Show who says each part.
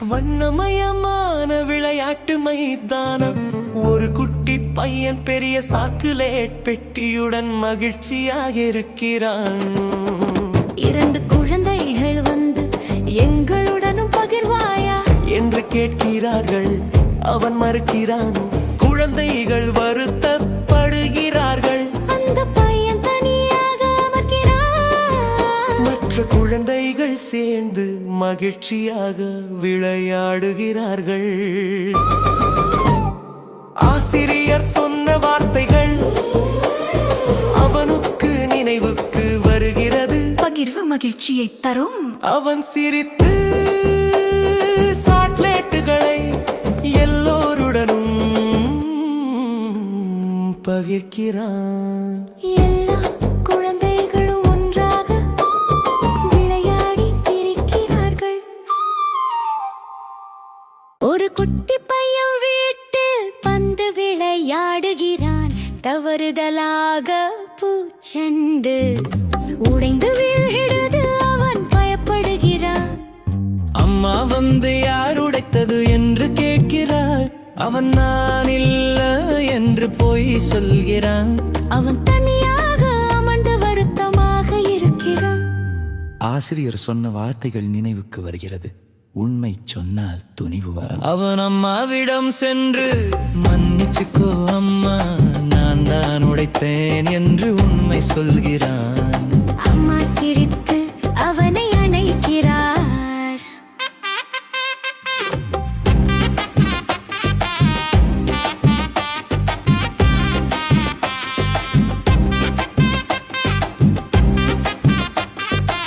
Speaker 1: வண்ணமயமான விளையாட்டு மைதானம். ஒரு குட்டி பையன் பெரிய சாக்குலேட் பெட்டியுடன் மகிழ்ச்சியாக இருக்கிறான்.
Speaker 2: இரண்டு குழந்தைகள் வந்து எங்களுடனும் பகிர்வாயா
Speaker 1: என்று கேட்கிறார்கள். அவன் மறுக்கிறான். குழந்தைகள் வருத்தப்படுகிறார்கள்.
Speaker 2: அந்த பையன் தனியாக அமர்கிறான்.
Speaker 1: மற்ற குழந்தைகள் சேர்ந்து மகிழ்ச்சியாக விளையாடுகிறார்கள். ஆசிரியர் சொன்ன வார்த்தைகள் அவனுக்கு நினைவுக்கு வருகிறது.
Speaker 2: பகிர்வு மகிழ்ச்சியை தரும்.
Speaker 1: அவன் சிரித்து சாக்லேட்டுகளை எல்லோருடனும் பகிர்கிறான்.
Speaker 2: எல்லா குழந்தைகளும் ஒன்றாக விளையாடி சிரிக்கிறார்கள். ஒரு குட்டி பையன் வீட்டில் பந்து விளையாடுகிறான். தவறுதலாக பூச்செண்டு உடைந்து வீழ்கிறது. அவன் பயப்படுகிறான்.
Speaker 1: அம்மா வந்து யார் உடைத்தது என்று கேட்கிறாள். அவன் நான் இல்ல என்று போய் சொல்கிறான்.
Speaker 2: அவன் தனியாக அமர்ந்து வருத்தமாக இருக்கிறான்.
Speaker 3: ஆசிரியர் சொன்ன வார்த்தைகள் நினைவுக்கு வருகிறது. உண்மை சொன்னால் துணிவு வரும்.
Speaker 1: அவன் அம்மாவிடம் சென்று மன்னிச்சுக்கோ அம்மா, நான் தான் உடைத்தேன் என்று உண்மை சொல்கிறான்.
Speaker 2: அம்மா சிரித்து